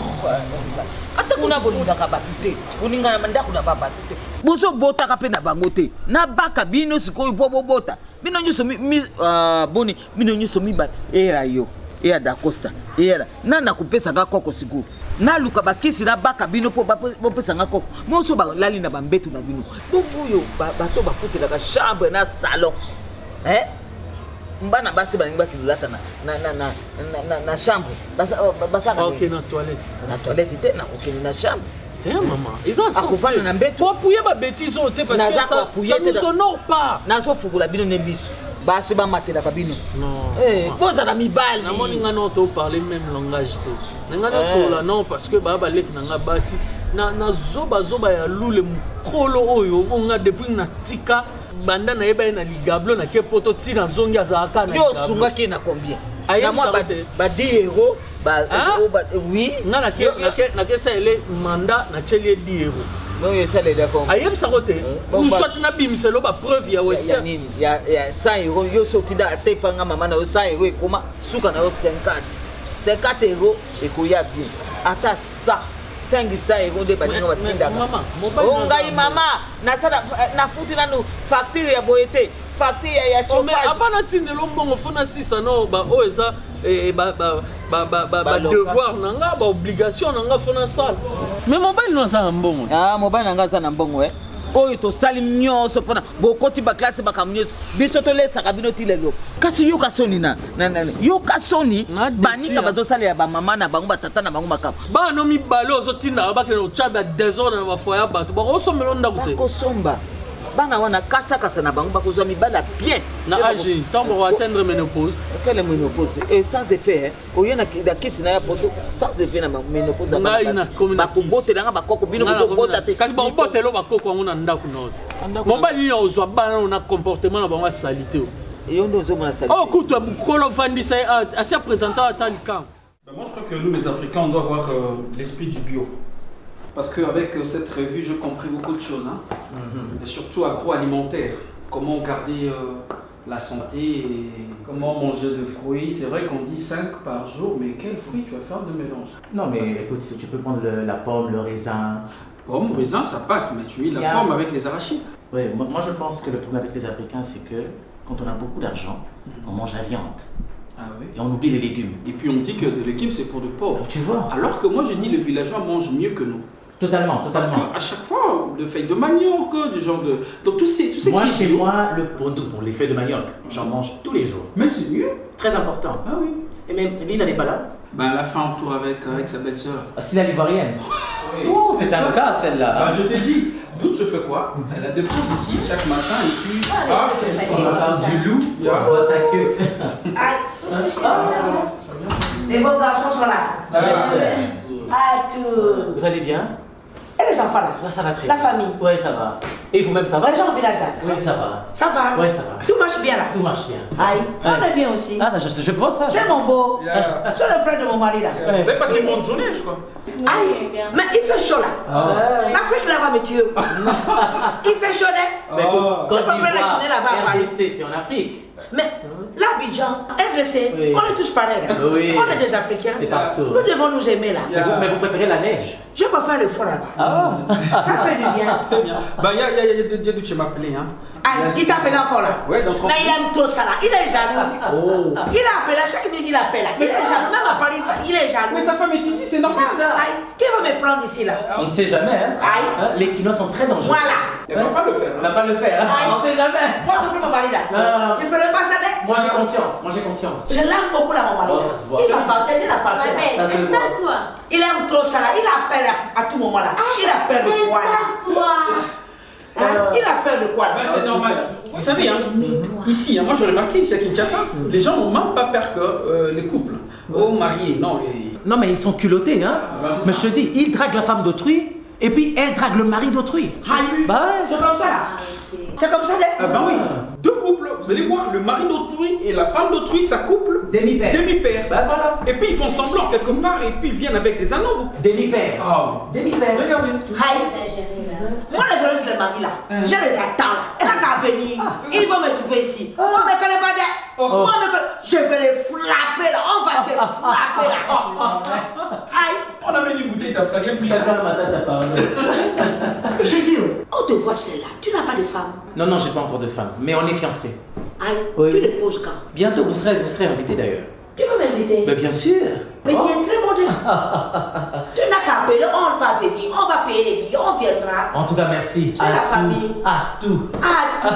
ata kuna bolingaka bato te bolingana mandako na babato te bozobotaka mpe na bango te nabaka bino sikoyo mpo bobota bino nyonso boni bino nyonso mibale eya yo eya dacosta eyela nana kopesanga koko sikoyo naluka bakisi nabaka bino mpo bopesanga koko nyonso balali na bambetu na bino bongoyo bato bafutelaka chambre na salon mbana basi balingi bakilulata na chambre basaka na toilette te nakokende na chambre te mama akofana na mbetu toapuye babétise oyo te parce que ça nous honore pas nazofungula bino ne biso basi bamatelaka bino bozala mibali namoni nga no toparle même langage te nanga nasola non parce que baya baleki nanga basi nazobazoba ya lule mokolo oyo onga depuis na tika banda na yeba na ligablo na ke poto tina zongi azalaka na yo sungaki na combien na moi ba 10 euros oui nga na ke ça ele mandat na chelie 10 euros non ça les d'accord ayeb ça côté ou soit na bimiselo ba preuve ya western nini ya 100 euros yo sotida atepanga mama na 100 euros ekoma suka na yo 50 euros ekoya bien ata ça 500 euros de baninga batinda ngai mama na futi nanu facture ya boyete facture ya chauffage mais avant na tindelo mbongo fona 6 no ba o eza ba devoir nanga ba obligation nanga fona sala mais mobile no za mbongo mobile nanga za na mbongo oyo tosali nyonso mpona bokoti baklase bakamu nyonso biso tolesaka bino ti lelo kasi yoka soni yoka soni baninga bazosalela bamama na bango batata na bango makambo bano mibale ozotindaka bakende otyabe ya désordre na bafoye ya bato bakosomela ndako te bakosomba bana wana kasakasa na bango bakozwa mibala bien na age ntango koatteindre ménopause okele ménopause et sans effet oyo na kisi na ya poto sans effet na ménopause bakobotelanga bakoko bino bozobota te kasi bakobotela bakoko yango na ndako noto mobali nini ozwa bana na comportement na bango ya salite eyo nde ozomona salite kutu mokolo ofandisa asi aprésentant ata likambo. Moi je crois que nous les Africains on doit avoir l'esprit du bio. Parce qu'avec cette revue, j'ai compris beaucoup de choses, et surtout agroalimentaire. Comment garder la santé et comment manger de fruits. C'est vrai qu'on dit 5 par jour, mais quels fruits tu vas faire de mélange? Non, mais écoute, tu peux prendre la pomme, le raisin. Pomme, raisin, ça passe, mais tu mets la pomme avec les arachides. Oui, moi je pense que le problème avec les Africains, c'est que quand on a beaucoup d'argent, on mange la viande. Ah oui. Et on oublie les légumes. Et puis on dit que les légumes, c'est pour les pauvres. Tu vois. Alors que moi, je dis les villageois mangent mieux que nous. Totalement. Parce qu'à chaque fois, le feuille de manioc, du genre de... Donc tous ces moi, chez moi, pour les feuilles de manioc, j'en mange tous les jours. Mais c'est mieux. Très important. Ah oui. Et même Lina n'est pas là. Ben à la fin, on tourne avec sa belle-sœur. C'est la Ivoirienne. Oui. Oh, c'est un cas celle-là. Je t'ai dit, d'où je fais quoi? Elle a des pauses ici chaque matin et puis... on parle du loup, on voit sa queue. Les beaux garçons sont là. Vous allez bien? Et les enfants là? Ça va très bien. La famille? Oui, ça va. Et vous-même, ça va? Les gens au village là. Oui, ça va. Ça va? Oui, ça va. Tout marche bien là? Tout marche bien. Aïe, on est bien aussi. Ah, je vois ça. C'est mon beau. C'est le frère de mon mari là. Vous avez passé une bonne journée, je crois. Aïe, mais il fait chaud là. L'Afrique là-bas me tue. Il fait chaud là. Mais écoute, je peux faire la tournée là-bas à Paris. RDC, c'est en Afrique. Mais l'Abidjan, RDC, Oui. on est tous pareils là. Oui. On est des Africains. C'est partout. Nous devons nous aimer là. Mais vous préférez la neige? Je peux faire le fond là-bas. Ah. Ça fait du bien. C'est bien. Bah, il y a Diadou qui m'a appelé. Hein. Ah, il t'appelle encore là. Ouais, donc. Mais il aime trop ça là. Il est jaloux. Il appelle à chaque minute, il appelle là. Il est jaloux. Même à Paris, il est jaloux. Mais sa femme est ici, c'est normal. Aïe, qui va me prendre ici là? On ne sait jamais, hein? Aïe. Les Quinois sont très dangereux. Voilà. Elle va pas le faire. On va pas le faire, hein? Aïe. On ne sait jamais. Moi, tu peux mon mari là. Non. Tu ferais pas ça là? Moi j'ai confiance, Je l'aime beaucoup là, mon mari. Oh, ça se voit. Il va partager la partie. Ça se voit. Installe-toi. Il aime trop ça là. Il appelle à tout moment là. Il appelle de quoi là? Installe-toi. Il appelle de quoi là? C'est normal. Vous savez, hein, ici, hein, moi j'ai remarqué ici à Kinshasa, les gens n'ont même pas peur que les couples, mariés, non. Non mais ils sont culottés, hein? Mais je te dis, ils draguent la femme d'autrui et puis elle drague le mari d'autrui. Bah ouais. C'est comme ça là. C'est comme ça là. Ah bah oui, deux couples, vous allez voir, le mari d'autrui et la femme d'autrui, ça couple demi-père. Demi-père. Bah voilà. Et puis ils font semblant quelque part et puis ils viennent avec des anneaux. Demi-père. Oh. Demi-père. Regardez. Moi, les violences, les maris là, je les attends là. Elle n'a qu'à venir. Ils vont me trouver ici. Moi, je ne connais pas d'elle. Moi, je vais les flapper là. On va se flapper là. Aïe. On amène une bouteille, t'as rien pris. J'ai dit, on te voit celle-là. Tu n'as pas de femme. Non, j'ai pas encore de femme, mais on est fiancés. Aïe, Oui. tu les poses quand? Bientôt vous serez invité d'ailleurs. Tu veux m'inviter? Mais bien sûr. Mais tu es très moderne. Tu n'as qu'à appeler, on va venir, on va payer les billets, on viendra. En tout cas, merci. C'est la famille. À tout. À tout.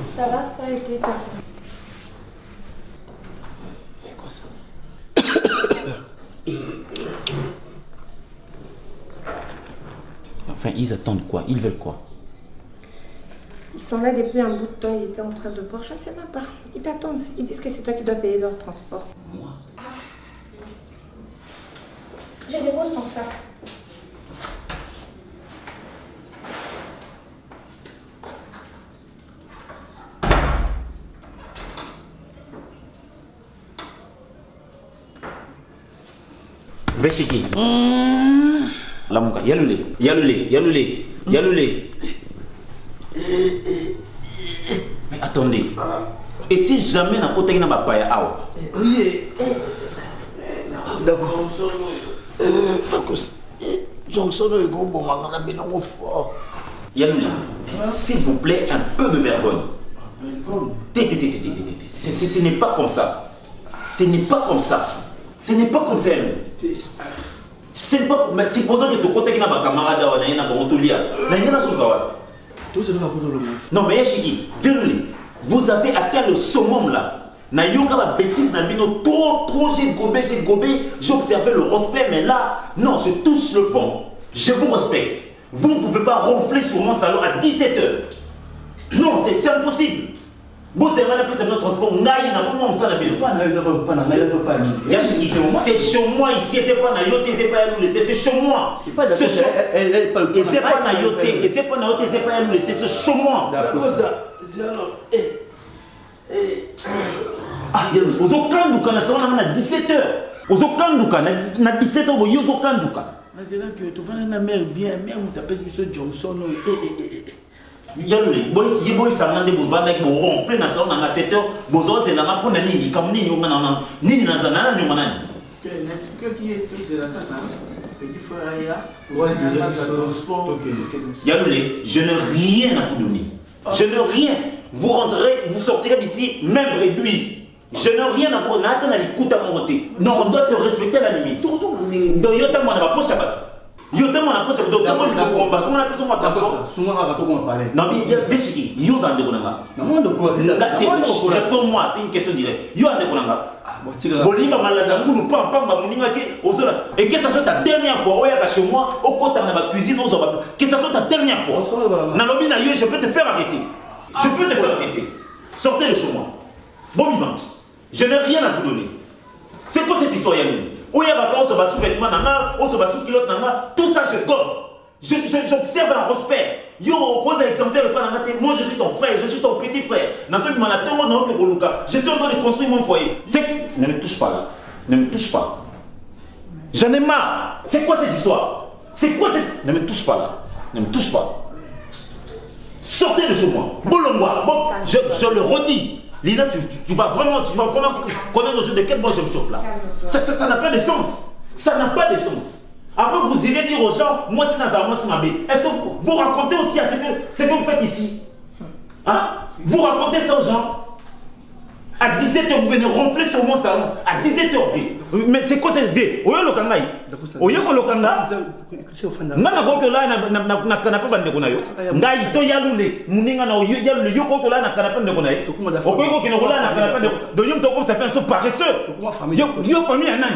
Ça va, ça a été ta C'est quoi ça? Enfin, ils attendent quoi? Ils veulent quoi? Ils sont là depuis un bout de temps, ils étaient en train de boire, je ne sais même pas. Ils t'attendent, ils disent que c'est toi qui dois payer leur transport. Moi? Je dépose ton sac. Veshiki. Lamuka, Yaloulé. Mais attendez. Et si jamais n'a pas été dans Bapaya Awa? Oui. D'accord. Johnson est gros bon, on a bien fort. Yaloulé, s'il vous plaît, un peu de vergogne. Ce n'est pas comme ça. Ce n'est pas comme ça. Ce n'est pas comme ça. C'est pas. Mais c'est pour ça que tu contactes ma camarade ou na Bontolia. Non mais Yashiki, vérité, vous avez atteint le summum là. Na yonga ba bêtise na bino trop j'ai gobé, j'ai observé le respect mais là non, je touche le fond. Je vous respecte. Vous ne pouvez pas ronfler sur mon salon à 17h. Non, c'est impossible. Vous savez pas notre transport, c'est chez moi ici, c'est pas na yote, c'est pas nous l'été, c'est chez moi. C'est pas na yote, c'est pas na yote, c'est pas nous l'été, c'est chez moi. Ah, vous avez kanduka na salon na 17h. Vous avez kanduka na 17h, vous avez kanduka. Mais c'est là que tu vas na mère bien, mère où t'appelles ce Johnson. Yaloulé, boy samande buvanda ki ronfler na salon na 7h, bozo c'est là pour nini comme nini ngana nini na zana na ngana. Tu n'expliques qui est de la tata. Petit frère Yaloulé, je n'ai rien à vous donner. Je n'ai rien. Vous rentrez, vous sortirez d'ici même réduit. Je n'ai rien à voir. Nathan a l'écoute à mon côté. Non, on doit se respecter à la limite. Donc, Yota, moi, on n'a pas poche à battre. Yota, moi, on n'a pas poche à battre. Donc, comment on a besoin de transport? Souvent, on va parler. Non, mais il y a des choses qui sont en déconanga. Réponds-moi, c'est une question directe. Yo en déconanga. Bolima malada ngulu pam pam ba muninga ke ozola. Et que ça soit ta dernière fois, oya chez moi, au côté de ma cuisine, que ça soit ta dernière fois. Nalobi na yo, je peux te faire arrêter. Je peux te faire arrêter. Sortez de chez moi. Bon vivant. Je n'ai rien à vous donner. C'est quoi cette histoire Yannou? Oya baka on se bat sous vêtements nanga, on se bat sous culotte nanga, tout ça je gomme. J'observe un respect. Yo, pose l'exemplaire de Panamate. Moi, je suis ton frère, je suis ton petit frère. Je suis en train de construire mon foyer. Ne me touche pas là. Ne me touche pas. J'en ai marre. C'est quoi cette histoire? C'est quoi cette... Ne me touche pas là. Ne me touche pas. Sortez de chez moi. Bolongwa. Bon, je le redis. Lina, tu vas vraiment connaître le jeu de quel bon je me chauffe là. Ça n'a pas de sens. Ça n'a pas de sens. Après, vous irez dire aux gens, moi c'est Nazar, moi c'est Mabé. Est-ce que vous racontez aussi à ce que vous faites ici? Hein? Vous racontez ça aux gens? À 17h, vous venez ronfler sur mon salon. À 17h. Mais c'est quoi cette vie? Oyo lokanga yi? Oyo ko lokanga? Nana ko ko la na canapé bande ko na yo. Ngai to yalule, muninga na oyo yalule yo ko la na canapé bande ko na yo. Oyo ko ko la na canapé de yo to comme ça fait un paresseux. Yo famille anan.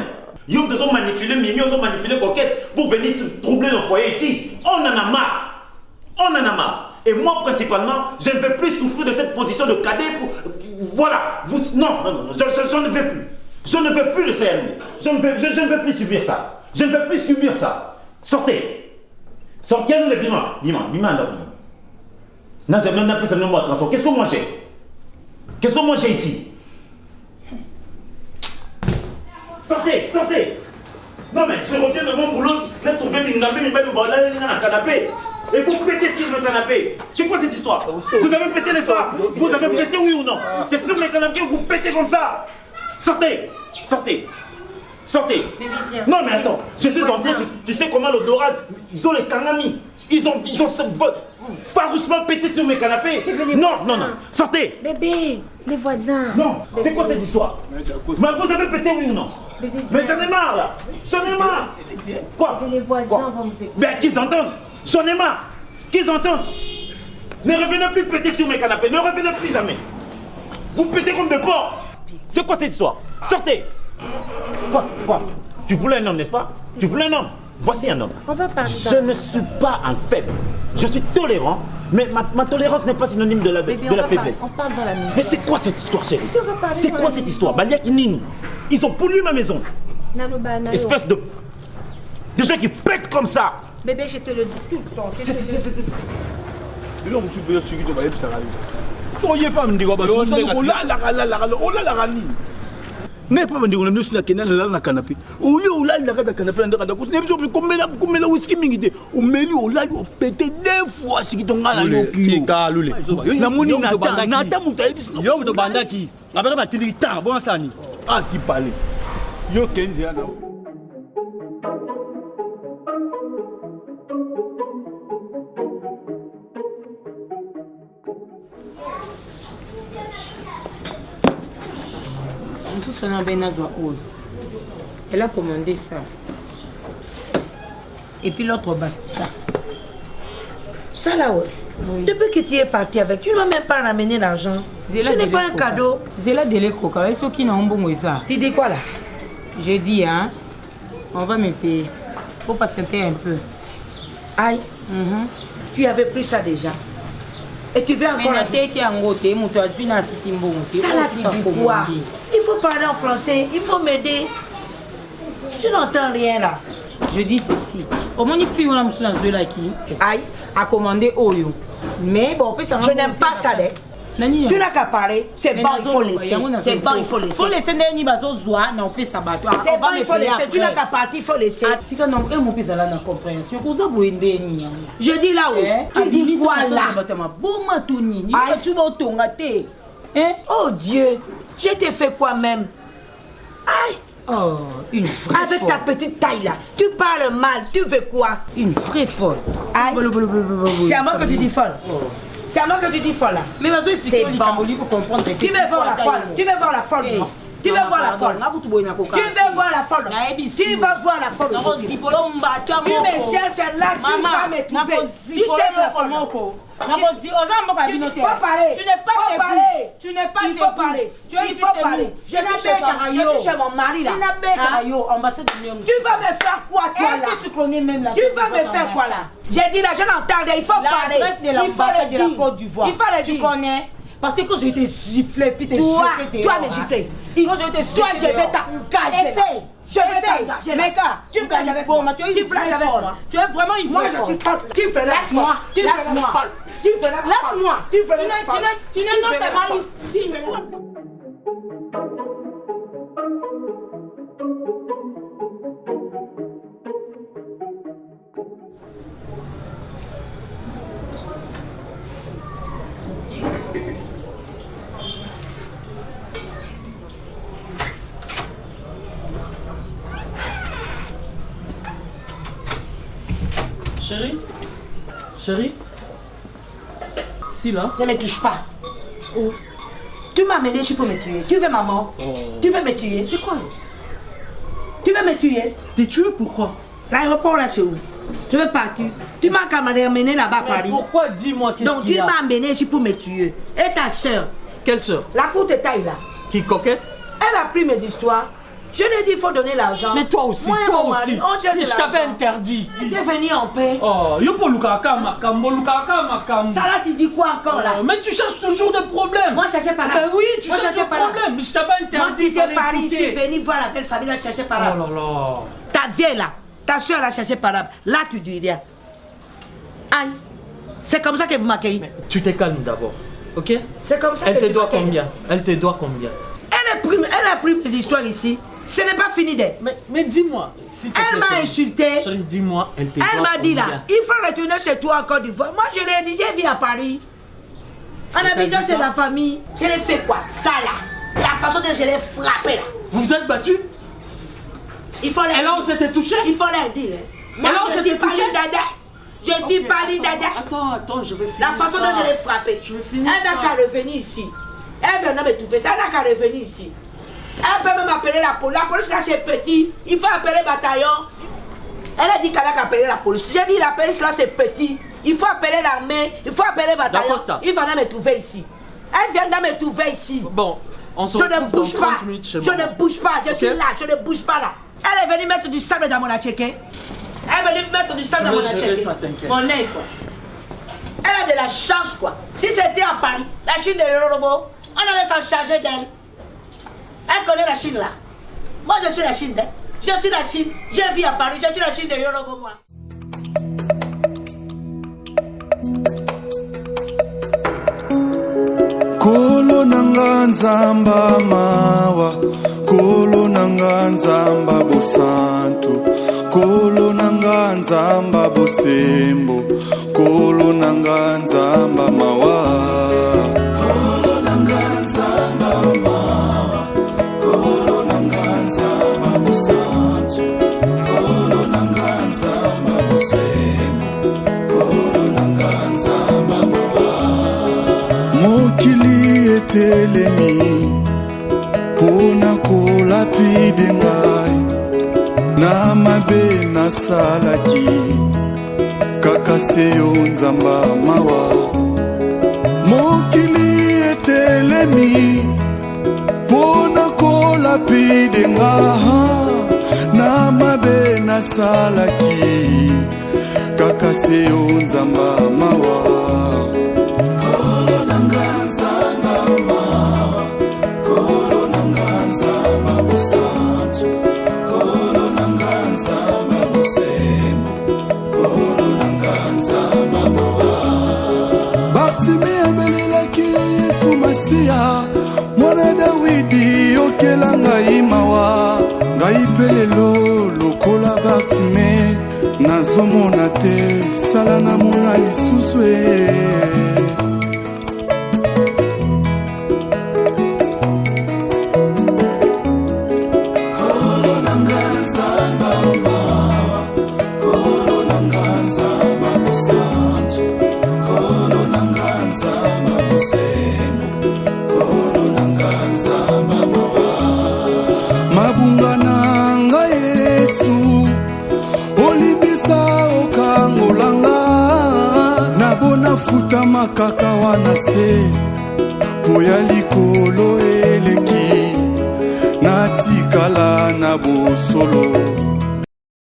Yo te sont manipulés, Mimi, ils ont manipulé Coquette pour venir troubler nos foyers ici. On en a marre. On en a marre. Et moi, principalement, je ne veux plus souffrir de cette position de cadet pour... Voilà. Non, je ne veux plus. Je ne veux plus le CNU. Je ne veux plus subir ça. Je ne veux plus subir ça. Sortez. Sortez-nous les bimans. Bimans, n'a plus ce nom de transport. Qu'est-ce qu'on mange? Qu'est-ce qu'on mange ici? Sortez. Non mais je reviens de mon boulot, j'ai trouvé une belle bordel dans un canapé. Et vous pétez sur le canapé. C'est quoi cette histoire? Vous avez pété, n'est-ce pas? Vous avez pété, oui ou non? C'est sur le canapé que vous pétez comme ça. Sortez. Non mais attends, je suis en train, tu sais comment l'odorat, ils ont les kanami. Ils ont farouchement pété sur mes canapés. Non. Sortez. Bébé, les voisins. Non, c'est quoi cette histoire? Mais vous avez pété, oui ou non? Mais j'en ai marre là. Quoi? Les voisins vont nous écouter. Mais qu'ils entendent. J'en ai marre. Qu'ils entendent. Ne revenez plus péter sur mes canapés. Ne revenez plus jamais. Vous pétez comme des porcs. C'est quoi cette histoire? Sortez. Quoi? Tu voulais un homme, n'est-ce pas? Tu voulais un homme. Voici un homme. On va parler. Je ne suis pas un faible. Je suis tolérant, mais ma tolérance n'est pas synonyme de la faiblesse. On parle dans la maison. Mais c'est quoi cette histoire, chérie? C'est quoi cette histoire? Ils ont pollué ma maison. Espèce de gens qui pètent comme ça. Bébé, je te le dis tout le temps. Mais pas de nous sur la canapé. Au lieu où là il a la canapé dans la couche, comme la whisky mingité. Au milieu où là il pété 2 fois ce qui t'ont gagné. Qui calule. La moni nata mutaï. Yo de bandaki. Avec ma tilita bon sani. Ah ti parler. Yo 15 ans. Elle a commandé ça. Et puis l'autre basque ça. Ça là, ouais. Oui. Depuis que tu es parti avec, tu ne m'as même pas ramené l'argent. Ce n'est pas un cadeau. Zéla de l'éco, ce qui n'a pas bon ça. Tu dis quoi là? Je dis, hein, on va me payer. Faut patienter un peu. Aïe. Tu avais pris ça déjà. Et tu veux encore ça là, tu dis quoi? Il faut parler en français, il faut m'aider. Je n'entends rien là. Je dis ceci. Au moins, il fait une là qui a commandé Oyo. Mais bon, je n'aime pas ça. Tu n'as qu'à parler. C'est bon, il faut laisser. C'est bon, il faut laisser. Il faut laisser des bateaux zoa, non, peut s'abattre. C'est bon, il faut laisser. Tu n'as qu'à partir, il faut laisser. Je dis là où? Tu dis quoi là? Oh Dieu, je t'ai fait quoi même? Aïe! Oh, une vraie avec folle. Ta petite taille là, tu parles mal, tu veux quoi? Une vraie folle. Aïe! C'est à moi que tu dis folle. C'est à moi que tu dis folle là. Mais vas-y expliquer C'est bon. pour comprendre. Tu veux voir la folle. Tu veux voir la folle. Tu veux voir la folle. Tu veux voir la folle. Tu vas voir la folle. Tu me cherches là, tu vas me trouver. Tu cherches la folle. Il faut parler. Tu n'es pas chez vous. Tu n'es pas chez vous. Tu es ici chez nous. Je suis chez mon mari là. Tu vas me faire quoi toi là? Est-ce que tu connais même la Tu vas me faire quoi là? J'ai dit là, je l'entends, il faut parler. L'adresse de l'ambassade de la Côte d'Ivoire. Il faut le dire. Tu connais? Parce que quand je t'ai giflé, puis t'es jeté. Toi, me gifler. Quand je t'ai Toi, je vais t'engager. Essaye. Je vais t'engager. Meka, tu blagues avec moi. Tu es moi. Tu es vraiment une Moi, je suis folle. Tu fais lâche-moi. Lâche-moi. Lâche-moi. Tu n'es non seulement une folle. Chérie, si là. Ne me touche pas. Tu m'as amené ici pour me tuer. Tu veux ma mort? Tu veux me tuer? C'est quoi? Tu veux me tuer? T'es tué pourquoi? L'aéroport là, c'est où? Je veux partir. Tu m'as qu'à m'amener là-bas à Paris. Pourquoi? Dis-moi qu'est-ce qu'il y a. Donc tu m'as amené ici pour me tuer. Et ta soeur? Quelle soeur? La courte taille là. Qui coquette? Elle a pris mes histoires. Je lui ai dit il faut donner l'argent. Mais toi aussi, moi et toi mon mari, aussi. on cherche Je t'avais l'argent. interdit. Tu es venu en paix. Oh, yo pour Lukaka Makambo. Ça là, tu dis quoi encore là? Mais tu cherches toujours des problèmes. Moi, je cherchais pas là. Ben oui, tu cherches des problèmes. Mais je t'avais interdit. Moi, tu étais Paris ici, venu voir la belle famille, là, chercher par là. Oh là là. Ta vieille là, ta soeur l'a cherché par là. Là, tu dis rien. Aïe. C'est comme ça que vous m'accueillez. Tu te calmes d'abord, ok? C'est comme ça Elle que te doit combien? Elle te doit combien? Elle a pris mes histoires ici. Ce n'est pas fini d'elle. Mais dis-moi. Elle m'a insulté. Chérie, dis-moi, elle te doit Elle m'a dit là, combien? il faut retourner chez toi en Côte d'Ivoire. Moi, je lui ai dit, j'ai vu à Paris. En habitant chez la famille. Je l'ai fait quoi? Ça là. La façon dont je l'ai frappé là. Vous vous êtes battu? Il faut les... Et là, on s'était touché? Il faut leur dire. Moi, là, on je s'était suis pas touché? une dada. Je suis pas une dada. Attends, je vais finir. La façon dont je l'ai frappé. Je vais finir. Elle n'a qu'à revenir ici. Elle vient de me trouver. Elle n'a qu'à revenir ici. Elle peut même appeler la police. La police là c'est petit. Il faut appeler le bataillon. Elle a dit qu'elle a qu'à appeler la police. J'ai dit la police là c'est petit. Il faut appeler l'armée. Il faut appeler le bataillon. Il va me trouver ici. Elle vient de me trouver ici. Bon, on se je retrouve ne bouge dans pas. 30 minutes chez Je moi. ne bouge pas. Je suis Ok. là. Je ne bouge pas là. Elle est venue mettre du sable dans mon atchèque. Elle est venue mettre du sable dans mon Je vais gérer atchèque. ça, t'inquiète. Mon nez quoi. Elle a de la chance quoi. Si c'était à Paris, la Chine de Yorobo, on allait s'en charger d'elle. Elle connaît la Chine là. Moi je suis la Chine. Hein. Je suis la Chine. Je vis à Paris. Je suis la Chine de Yorobo moi. Kolo nanga nzamba mawa, kolo nanga nzamba bosantu, kolo nanga nzamba bosembo, kolo nanga nzamba mawa. Kolo nanga nzamba mawa, kolo nanga nzamba bosantu, kolo nanga nzamba bosembo, kolo nanga nzamba mawa. Mokili etelemi pona kolapide ngai na mabe nasalaki kaka seyo nzamba mawa. Mokili etelemi pona kolapide ngai na mabe nasalaki kaka seyo nzamba mawa. Mwana Dawidi okela ngai mawa, ngai pelelo lokola Bartime nazomona te, sala namona lisusu Kolo nanga nzamba mawa, kolo nanga nzamba bosantu, kolo nanga nzamba nakutama kaka wana se boya likolo eleki natikala na bosolo